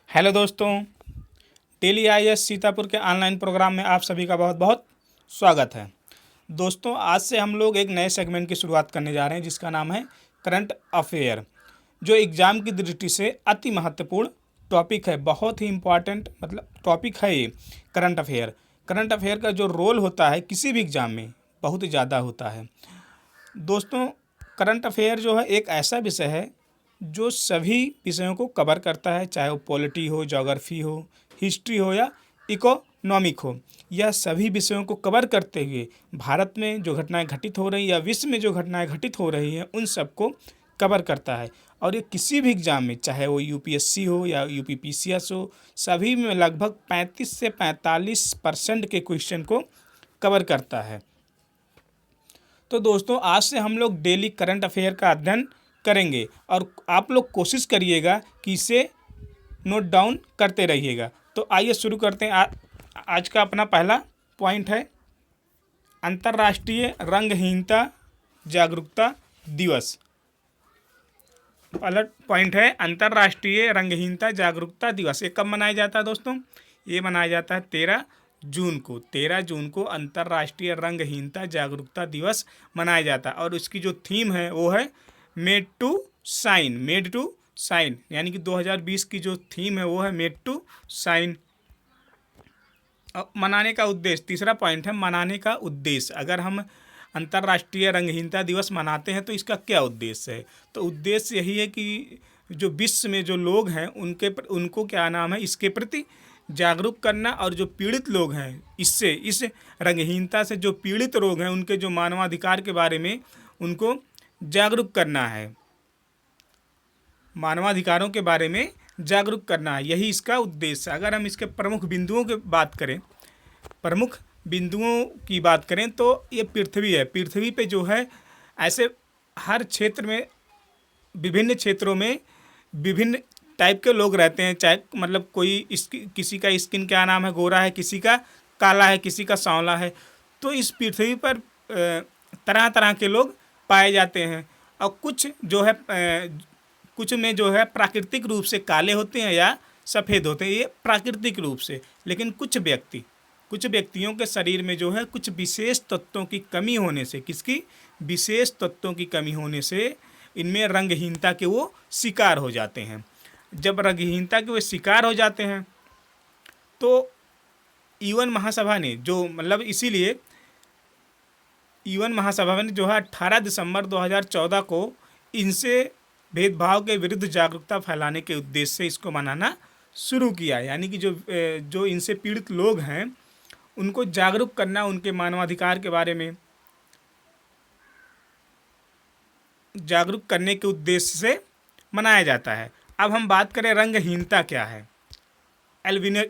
Hello दोस्तों, daily IAS Sitapur के online programme में आप सभी का बहुत बहुत स्वागत है। दोस्तों, आज से हम लोग एक नए सेगमेंट की शुरुआत करने जा रहे हैं जिसका नाम है करंट अफेयर, जो एग्ज़ाम की दृष्टि से अति महत्वपूर्ण टॉपिक है। बहुत ही इम्पॉर्टेंट टॉपिक है ये करंट अफेयर। करंट अफेयर का जो रोल होता है किसी भी एग्ज़ाम में बहुत ही ज़्यादा होता है। दोस्तों, करंट अफेयर जो है एक ऐसा विषय है जो सभी विषयों को कवर करता है, चाहे वो पॉलिटी हो, ज्योग्राफी हो, हिस्ट्री हो या इकोनॉमिक हो। यह सभी विषयों को कवर करते हुए भारत में जो घटनाएं घटित हो रही या विश्व में जो घटनाएं घटित हो रही हैं उन सबको कवर करता है। और ये किसी भी एग्ज़ाम में, चाहे वो यूपीएससी हो या यूपीपीसीएस हो, सभी में लगभग 35 से 45% के क्वेश्चन को कवर करता है। तो दोस्तों, आज से हम लोग डेली करंट अफेयर का अध्ययन करेंगे और आप लोग कोशिश करिएगा कि इसे नोट डाउन करते रहिएगा। तो आइए शुरू करते हैं। आज का अपना पहला पॉइंट है अंतर्राष्ट्रीय रंगहीनता जागरूकता दिवस। पहला पॉइंट है अंतर्राष्ट्रीय रंगहीनता जागरूकता दिवस। ये कब मनाया जाता है दोस्तों? ये मनाया जाता है 13 जून को। 13 जून को अंतर्राष्ट्रीय रंगहीनता जागरूकता दिवस मनाया जाता है और इसकी जो थीम है वो है मेड टू साइन, यानी कि 2020 की जो थीम है वो है मेड टू साइन। मनाने का उद्देश्य, तीसरा पॉइंट है मनाने का उद्देश्य। अगर हम अंतर्राष्ट्रीय रंगहीनता दिवस मनाते हैं तो इसका क्या उद्देश्य है? तो उद्देश्य यही है कि जो विश्व में जो लोग हैं उनको क्या नाम है, इसके प्रति जागरूक करना, और जो पीड़ित लोग हैं इस रंगहीनता से जो पीड़ित लोग हैं उनके जो मानवाधिकार के बारे में उनको जागरूक करना है, मानवाधिकारों के बारे में जागरूक करना है। यही इसका उद्देश्य है। अगर हम इसके प्रमुख बिंदुओं की बात करें तो ये पृथ्वी है। पृथ्वी पे जो है ऐसे हर क्षेत्र में, विभिन्न क्षेत्रों में विभिन्न टाइप के लोग रहते हैं। चाहे किसी का स्किन क्या नाम है, गोरा है, किसी का काला है, किसी का सांवला है। तो इस पृथ्वी पर तरह तरह के लोग पाए जाते हैं और कुछ में जो है प्राकृतिक रूप से काले होते हैं या सफ़ेद होते हैं, ये प्राकृतिक रूप से। लेकिन कुछ व्यक्तियों के शरीर में जो है कुछ विशेष तत्वों की कमी होने से इनमें रंगहीनता के वो शिकार हो जाते हैं। जब रंगहीनता के वो शिकार हो जाते हैं तो यूएन महासभा ने जो है 18 दिसंबर 2014 को इनसे भेदभाव के विरुद्ध जागरूकता फैलाने के उद्देश्य से इसको मनाना शुरू किया। यानी कि जो इनसे पीड़ित लोग हैं उनको जागरूक करना, उनके मानवाधिकार के बारे में जागरूक करने के उद्देश्य से मनाया जाता है। अब हम बात करें रंगहीनता क्या है, एल्विनिज्म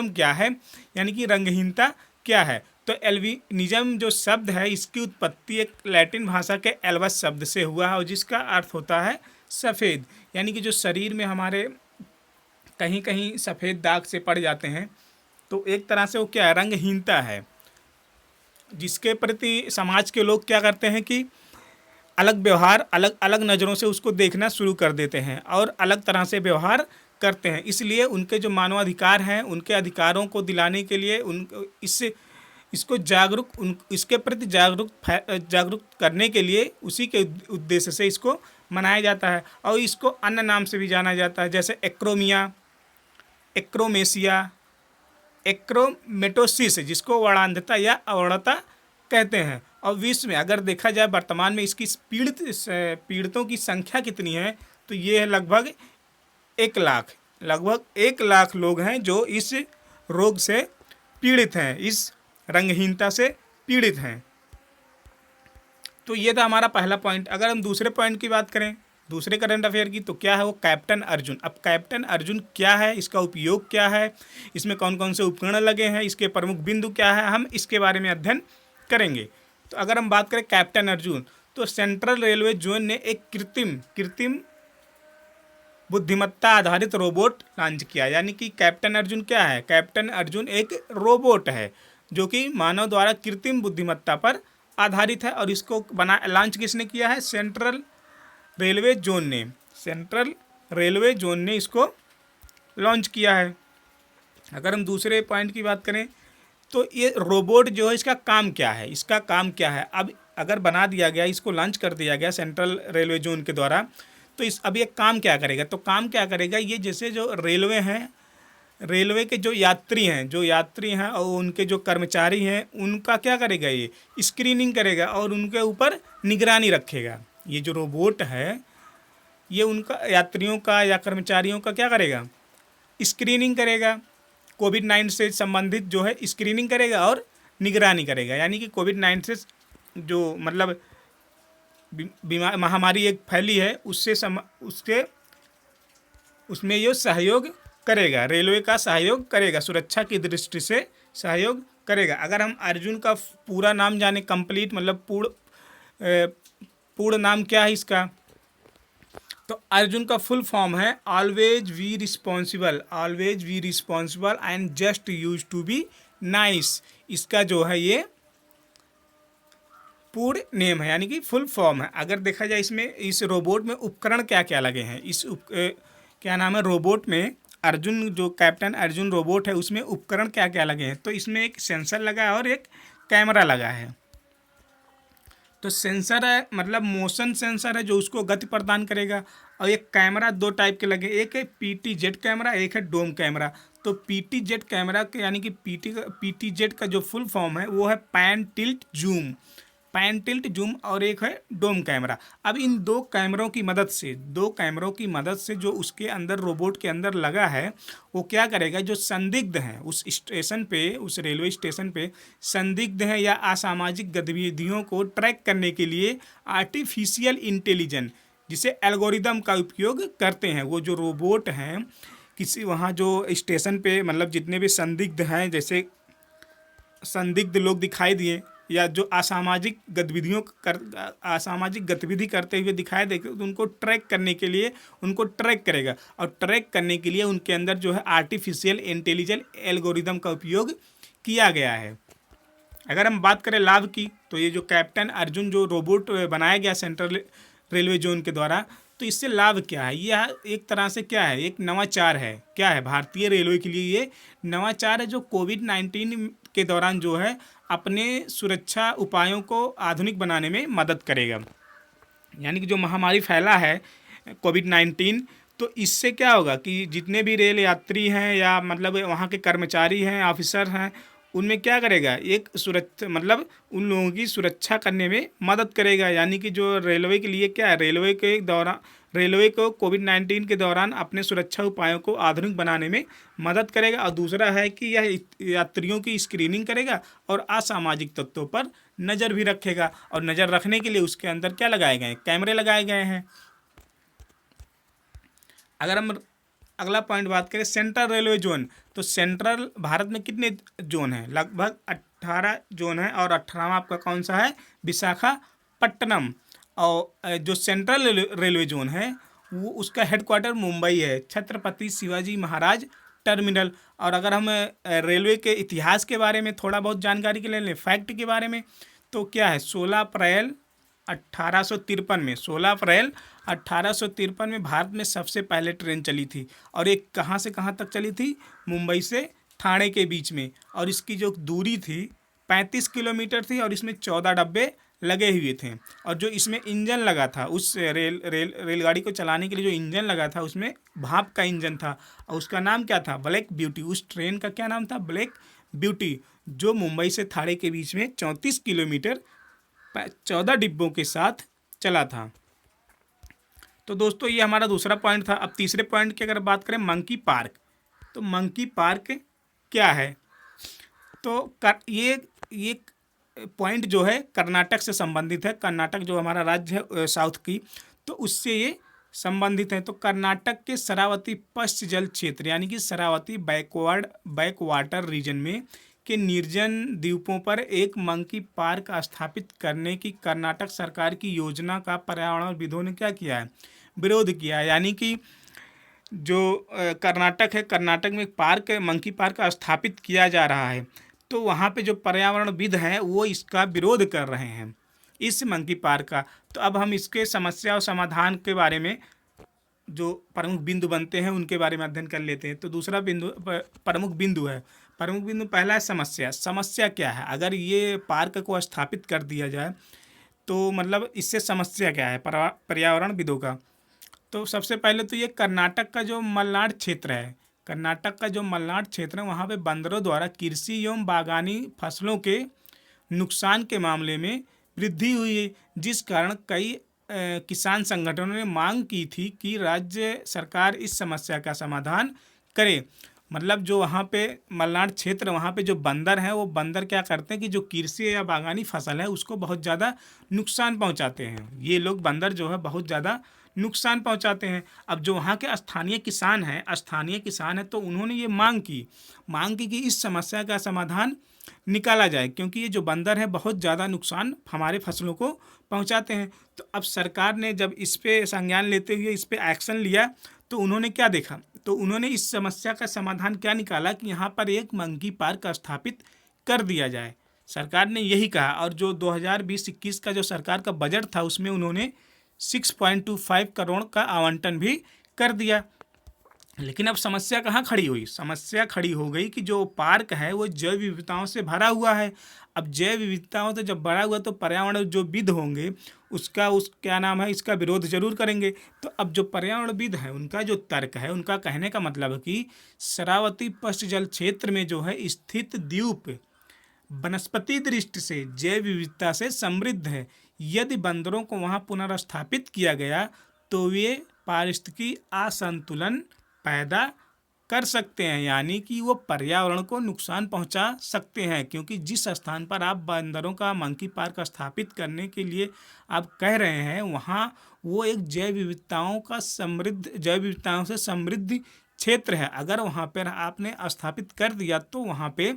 क्या है, यानी कि रंगहीनता क्या है। तो एल्विनिज्म जो शब्द है इसकी उत्पत्ति एक लैटिन भाषा के एल्वस शब्द से हुआ है और जिसका अर्थ होता है सफ़ेद। यानी कि जो शरीर में हमारे कहीं कहीं सफ़ेद दाग से पड़ जाते हैं तो एक तरह से वो क्या है, रंगहीनता है, जिसके प्रति समाज के लोग क्या करते हैं कि अलग अलग नज़रों से उसको देखना शुरू कर देते हैं और अलग तरह से व्यवहार करते हैं। इसलिए उनके जो मानवाधिकार हैं उनके अधिकारों को दिलाने के लिए इसके प्रति जागरूक करने के लिए उसी के उद्देश्य से इसको मनाया जाता है। और इसको अन्य नाम से भी जाना जाता है, जैसे एक्रोमेसिया, एक्रोमेटोसिस, जिसको वर्णांधता या अवर्णता कहते हैं। और विश्व में अगर देखा जाए वर्तमान में इसकी पीड़ितों की संख्या कितनी है तो ये है लगभग 1 लाख लोग हैं जो इस रोग से पीड़ित हैं, इस रंगहीनता से पीड़ित हैं। तो ये था हमारा पहला पॉइंट। अगर हम दूसरे पॉइंट की बात करें, दूसरे करंट अफेयर की, तो क्या है वो कैप्टन अर्जुन। अब कैप्टन अर्जुन क्या है, इसका उपयोग क्या है, इसमें कौन कौन से उपकरण लगे हैं, इसके प्रमुख बिंदु क्या है, हम इसके बारे में अध्ययन करेंगे। तो अगर हम बात करें कैप्टन अर्जुन, तो सेंट्रल रेलवे जोन ने एक कृत्रिम बुद्धिमत्ता आधारित रोबोट लॉन्च किया। यानी कि कैप्टन अर्जुन क्या है, कैप्टन अर्जुन एक रोबोट है जो कि मानव द्वारा कृत्रिम बुद्धिमत्ता पर आधारित है और इसको लॉन्च किसने किया है, सेंट्रल रेलवे जोन ने। सेंट्रल रेलवे जोन ने इसको लॉन्च किया है। अगर हम दूसरे पॉइंट की बात करें तो ये रोबोट जो है इसका काम क्या है, इसका काम क्या है। अब अगर बना दिया गया, इसको लॉन्च कर दिया गया सेंट्रल रेलवे जोन के द्वारा, तो इस अब ये काम क्या करेगा, तो काम क्या करेगा, ये जैसे जो रेलवे हैं, रेलवे के जो यात्री हैं और उनके जो कर्मचारी हैं, उनका क्या करेगा, ये स्क्रीनिंग करेगा और उनके ऊपर निगरानी रखेगा। ये जो रोबोट है ये उनका यात्रियों का या कर्मचारियों का क्या करेगा, स्क्रीनिंग करेगा। कोविड-19 से संबंधित जो है स्क्रीनिंग करेगा और निगरानी करेगा। यानी कि कोविड-19 से जो मतलब बीमार महामारी एक फैली है उससे उसके उसमें ये सहयोग करेगा, रेलवे का सहयोग करेगा, सुरक्षा की दृष्टि से सहयोग करेगा। अगर हम अर्जुन का पूरा नाम जाने, कंप्लीट मतलब पूर्ण नाम क्या है इसका, तो अर्जुन का फुल फॉर्म है always we responsible and just use to be nice. इसका जो है ये पूर्ण नेम है, यानी कि फुल फॉर्म है। अगर देखा जाए इसमें इस रोबोट में उपकरण क्या क्या लगे हैं, क्या नाम है रोबोट में, अर्जुन जो कैप्टन अर्जुन रोबोट है उसमें उपकरण क्या क्या लगे हैं, तो इसमें एक सेंसर लगा है और एक कैमरा लगा है। तो सेंसर है मतलब मोशन सेंसर है जो उसको गति प्रदान करेगा, और एक कैमरा दो टाइप के लगे, एक है पीटीजेड कैमरा, एक है डोम कैमरा। तो पीटीजेड कैमरा के यानी कि पीटीजेड का जो फुल फॉर्म है वो है पैन टिल्ट जूम, और एक है डोम कैमरा। अब इन दो कैमरों की मदद से जो उसके अंदर रोबोट के अंदर लगा है वो क्या करेगा, जो संदिग्ध हैं उस स्टेशन पे, उस रेलवे स्टेशन पे संदिग्ध हैं या असामाजिक गतिविधियों को ट्रैक करने के लिए आर्टिफिशियल इंटेलिजेंस जिसे एल्गोरिदम का उपयोग करते हैं। वो जो रोबोट हैं किसी वहाँ जो स्टेशन पे मतलब जितने भी संदिग्ध हैं, जैसे संदिग्ध लोग दिखाई दिए या जो असामाजिक गतिविधि करते हुए दिखाई दे, तो उनको ट्रैक करने के लिए उनको ट्रैक करेगा, और ट्रैक करने के लिए उनके अंदर जो है आर्टिफिशियल इंटेलिजेंस एल्गोरिदम का उपयोग किया गया है। अगर हम बात करें लाभ की, तो ये जो कैप्टन अर्जुन जो रोबोट बनाया गया सेंट्रल रेलवे जोन के द्वारा, तो इससे लाभ क्या है, यह एक तरह से क्या है, एक नवाचार है। क्या है, भारतीय रेलवे के लिए ये नवाचार है जो कोविड-19 के दौरान जो है अपने सुरक्षा उपायों को आधुनिक बनाने में मदद करेगा। यानी कि जो महामारी फैला है कोविड-19, तो इससे क्या होगा कि जितने भी रेल यात्री हैं या मतलब वहाँ के कर्मचारी हैं, ऑफिसर हैं, उनमें क्या करेगा, एक सुरक्षा मतलब उन लोगों की सुरक्षा करने में मदद करेगा। यानी कि जो रेलवे के लिए क्या है, रेलवे को कोविड-19 के दौरान अपने सुरक्षा उपायों को आधुनिक बनाने में मदद करेगा। और दूसरा है कि यह यात्रियों की स्क्रीनिंग करेगा और असामाजिक तत्वों पर नज़र भी रखेगा, और नज़र रखने के लिए उसके अंदर क्या लगाए गए हैं, कैमरे लगाए गए हैं। अगर हम अगला पॉइंट बात करें सेंट्रल रेलवे जोन, तो सेंट्रल भारत में कितने जोन हैं, लगभग 18 जोन हैं, और 18वां आपका कौन सा है, विशाखापट्टनम। और जो सेंट्रल रेलवे जोन है वो उसका हेडक्वार्टर मुंबई है, छत्रपति शिवाजी महाराज टर्मिनल। और अगर हम रेलवे के इतिहास के बारे में थोड़ा बहुत जानकारी के ले लें, फैक्ट के बारे में, तो क्या है 16 अप्रैल 1853 में भारत में सबसे पहले ट्रेन चली थी, और एक कहाँ से कहाँ तक चली थी, मुंबई से ठाणे के बीच में, और इसकी जो दूरी थी 35 किलोमीटर थी, और इसमें 14 डब्बे लगे हुए थे। और जो इसमें इंजन लगा था, उस रेलगाड़ी को चलाने के लिए जो इंजन लगा था उसमें भाप का इंजन था, और उसका नाम क्या था, ब्लैक ब्यूटी। उस ट्रेन का क्या नाम था, ब्लैक ब्यूटी, जो मुंबई से ठाणे के बीच में 34 किलोमीटर 14 डिब्बों के साथ चला था। तो दोस्तों ये हमारा दूसरा पॉइंट था। अब तीसरे पॉइंट की अगर बात करें मंकी पार्क, तो मंकी पार्क क्या है, तो ये पॉइंट जो है कर्नाटक से संबंधित है। कर्नाटक जो हमारा राज्य है साउथ की, तो उससे ये संबंधित है। तो कर्नाटक के शरावती पश्च जल क्षेत्र यानी कि शरावती बैक वाटर रीजन में के निर्जन द्वीपों पर एक मंकी पार्क स्थापित करने की कर्नाटक सरकार की योजना का पर्यावरणविदों ने क्या किया है, विरोध किया है। यानी कि जो कर्नाटक है, कर्नाटक में एक मंकी पार्क स्थापित किया जा रहा है, तो वहाँ पे जो पर्यावरणविद हैं वो इसका विरोध कर रहे हैं, इस मंकी पार्क का। तो अब हम इसके समस्या और समाधान के बारे में जो प्रमुख बिंदु बनते हैं उनके बारे में अध्ययन कर लेते हैं। तो दूसरा बिंदु प्रमुख बिंदु है। प्रमुख बिंदु पहला है समस्या। समस्या क्या है? अगर ये पार्क को स्थापित कर दिया जाए तो मतलब इससे समस्या क्या है पर्यावरणविदों का? तो सबसे पहले तो ये कर्नाटक का जो मलनाड क्षेत्र है, कर्नाटक का जो मलनाड क्षेत्र है वहाँ पे बंदरों द्वारा कृषि एवं बागानी फसलों के नुकसान के मामले में वृद्धि हुई है, जिस कारण कई किसान संगठनों ने मांग की थी कि राज्य सरकार इस समस्या का समाधान करे। मतलब जो वहाँ पे मलनाड क्षेत्र, वहाँ पे जो बंदर हैं वो बंदर क्या करते हैं कि जो कृषि या बागानी फसल है उसको बहुत ज़्यादा नुकसान पहुँचाते हैं। ये लोग बंदर जो है बहुत ज़्यादा नुकसान पहुँचाते हैं। अब जो वहाँ के स्थानीय किसान हैं तो उन्होंने ये मांग की कि इस समस्या का समाधान निकाला जाए, क्योंकि ये जो बंदर है बहुत ज़्यादा नुकसान हमारे फसलों को पहुंचाते हैं। तो अब सरकार ने जब इस पे संज्ञान लेते हुए इस पे एक्शन लिया तो उन्होंने क्या देखा, तो उन्होंने इस समस्या का समाधान क्या निकाला कि यहाँ पर एक मंकी पार्क स्थापित कर दिया जाए। सरकार ने यही कहा, और जो 2020-21 का जो सरकार का बजट था उसमें उन्होंने 6.25 करोड़ का आवंटन भी कर दिया। लेकिन अब समस्या कहाँ खड़ी हुई? समस्या खड़ी हो गई कि जो पार्क है वो जैव विविधताओं से भरा हुआ है। अब जैव विविधताओं से जब भरा हुआ तो पर्यावरण जो विद होंगे इसका विरोध जरूर करेंगे। तो अब जो पर्यावरणविद है उनका जो तर्क है, उनका कहने का मतलब है कि शरावती पश्च जल क्षेत्र में जो है स्थित द्वीप वनस्पति दृष्टि से जैव विविधता से समृद्ध है। यदि बंदरों को वहाँ पुनर्स्थापित किया गया तो वे पारिस्थितिकी असंतुलन पैदा कर सकते हैं, यानी कि वो पर्यावरण को नुकसान पहुंचा सकते हैं। क्योंकि जिस स्थान पर आप बंदरों का मंकी पार्क स्थापित करने के लिए आप कह रहे हैं वहाँ वो एक जैव विविधताओं से समृद्ध क्षेत्र है। अगर वहाँ पर आपने स्थापित कर दिया तो वहाँ पे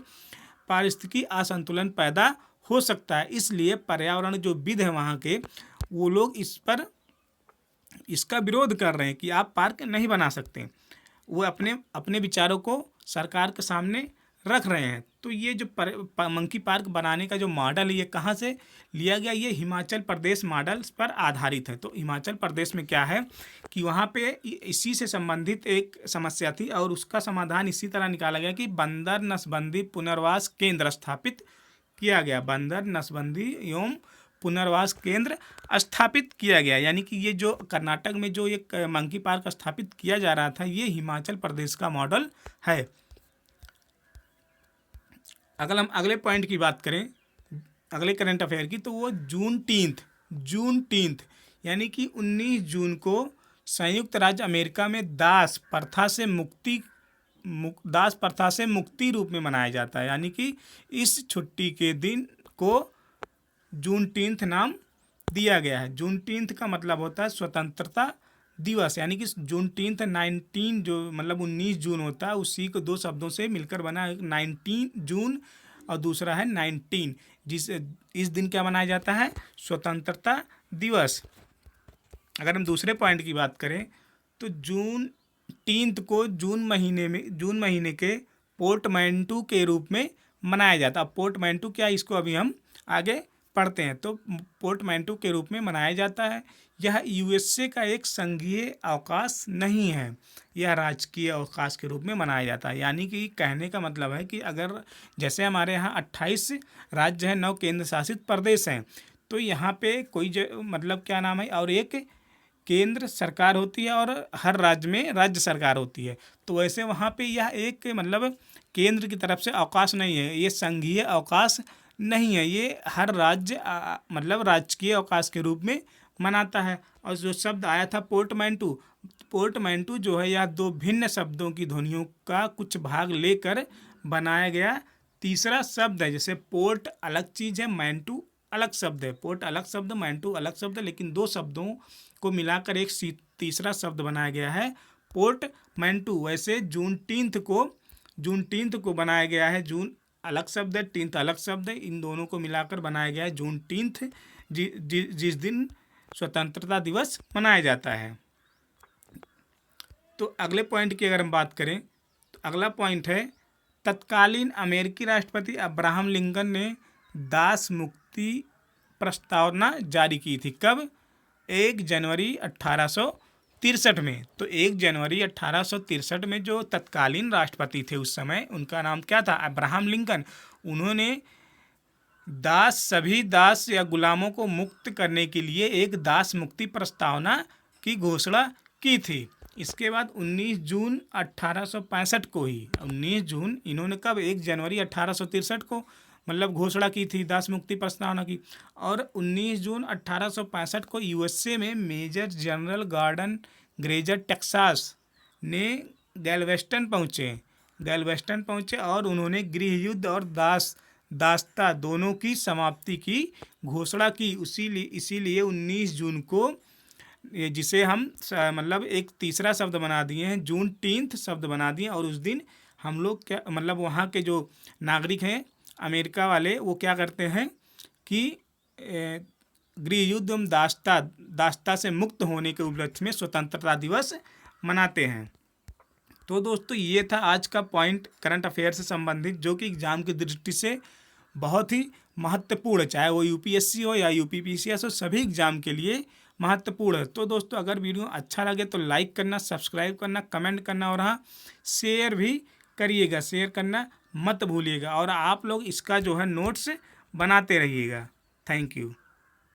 पारिस्थितिकी असंतुलन पैदा हो सकता है। इसलिए पर्यावरण जो विद है वहाँ के, वो लोग इसका विरोध कर रहे हैं कि आप पार्क नहीं बना सकते। वो अपने विचारों को सरकार के सामने रख रहे हैं। तो ये जो मंकी पार्क बनाने का जो मॉडल है ये कहाँ से लिया गया? ये हिमाचल प्रदेश मॉडल पर आधारित है। तो हिमाचल प्रदेश में क्या है कि वहाँ पे इसी से संबंधित एक समस्या थी और उसका समाधान इसी तरह निकाला गया कि बंदर नसबंदी पुनर्वास केंद्र स्थापित किया गया। बंदर नसबंदी एवं पुनर्वास केंद्र स्थापित किया गया, यानी कि ये जो कर्नाटक में जो एक मंकी पार्क स्थापित किया जा रहा था ये हिमाचल प्रदेश का मॉडल है। अगर हम अगले पॉइंट की बात करें, अगले करंट अफेयर की, तो वो जून यानी कि 19 जून को संयुक्त राज्य अमेरिका में दास प्रथा से मुक्ति रूप में मनाया जाता है। यानी कि इस छुट्टी के दिन को जूनटीन्थ नाम दिया गया है। जूनटीन्थ का मतलब होता है स्वतंत्रता दिवस, यानी कि जूनटीन्थ 19 जो मतलब 19 जून होता है उसी को दो शब्दों से मिलकर बना 19 जून और दूसरा है 19, इस दिन क्या मनाया जाता है? स्वतंत्रता दिवस। अगर हम दूसरे पॉइंट की बात करें तो जूनटीन्थ को जून महीने के पोर्टमैंटू के रूप में मनाया जाता है। अब पोर्टमैंटू क्या, इसको अभी हम आगे पढ़ते हैं। तो पोर्टमैंटू के रूप में मनाया जाता है। यह यूएसए का एक संघीय अवकाश नहीं है, यह राजकीय अवकाश के रूप में मनाया जाता है। यानी कि कहने का मतलब है कि अगर जैसे हमारे यहाँ 28 राज्य हैं, 9 केंद्र शासित प्रदेश हैं, तो यहाँ पे कोई मतलब क्या नाम है, और एक केंद्र सरकार होती है और हर राज्य में राज्य सरकार होती है। तो वैसे वहाँ पे यह एक मतलब केंद्र की तरफ से अवकाश नहीं है, ये संघीय अवकाश नहीं है, ये हर राज्य मतलब राजकीय अवकाश के रूप में मनाता है। और जो शब्द आया था पोर्टमैंटू जो है यह दो भिन्न शब्दों की ध्वनियों का कुछ भाग लेकर बनाया गया तीसरा शब्द है। जैसे पोर्ट अलग चीज़ है, मैंटू अलग शब्द है। पोर्ट अलग शब्द, मैंटू अलग शब्द है, लेकिन दो शब्दों को मिलाकर एक तीसरा शब्द बनाया गया है पोर्टमैंटू। वैसे जूनटीन्थ को बनाया गया है, जून अलग शब्द है, टीन्थ अलग शब्द है, इन दोनों को मिलाकर बनाया गया है जूनटीन्थ, जिस दिन स्वतंत्रता दिवस मनाया जाता है। तो अगले पॉइंट की अगर हम बात करें तो अगला पॉइंट है तत्कालीन अमेरिकी राष्ट्रपति अब्राहम लिंकन ने दास मुक्ति प्रस्तावना जारी की थी। कब? 1 जनवरी 1853 तिरसठ में। तो 1 जनवरी 1863 में जो तत्कालीन राष्ट्रपति थे उस समय, उनका नाम क्या था, अब्राहम लिंकन, उन्होंने सभी दास या गुलामों को मुक्त करने के लिए एक दास मुक्ति प्रस्तावना की घोषणा की थी। इसके बाद 19 जून 1865 को ही 19 जून इन्होंने कब, 1 जनवरी 1863 को मतलब घोषणा की थी दास मुक्ति प्रस्तावना की। और 19 जून 1865 को यूएसए में major general Gordon Granger Texas ने गैल्वेस्टन पहुँचे और उन्होंने गृह युद्ध और दासता दोनों की समाप्ति की घोषणा की। इसीलिए 19 जून को, जिसे हम मतलब एक तीसरा शब्द बना दिए हैं, जूनटीन्थ शब्द बना दिए। और उस दिन हम लोग क्या मतलब वहाँ के जो नागरिक हैं अमेरिका वाले, वो क्या करते हैं कि गृह युद्ध एवं दासता से मुक्त होने के उपलक्ष्य में स्वतंत्रता दिवस मनाते हैं। तो दोस्तों ये था आज का पॉइंट करंट अफेयर से संबंधित, जो कि एग्जाम की दृष्टि से बहुत ही महत्वपूर्ण है, चाहे वो यूपीएससी हो या यूपीपीसीएस हो, सभी एग्जाम के लिए महत्वपूर्ण है। तो दोस्तों अगर वीडियो अच्छा लगे तो लाइक करना, सब्सक्राइब करना, कमेंट करना और हाँ शेयर भी करिएगा, शेयर करना मत भूलिएगा। और आप लोग इसका जो है नोट्स बनाते रहिएगा। Thank you.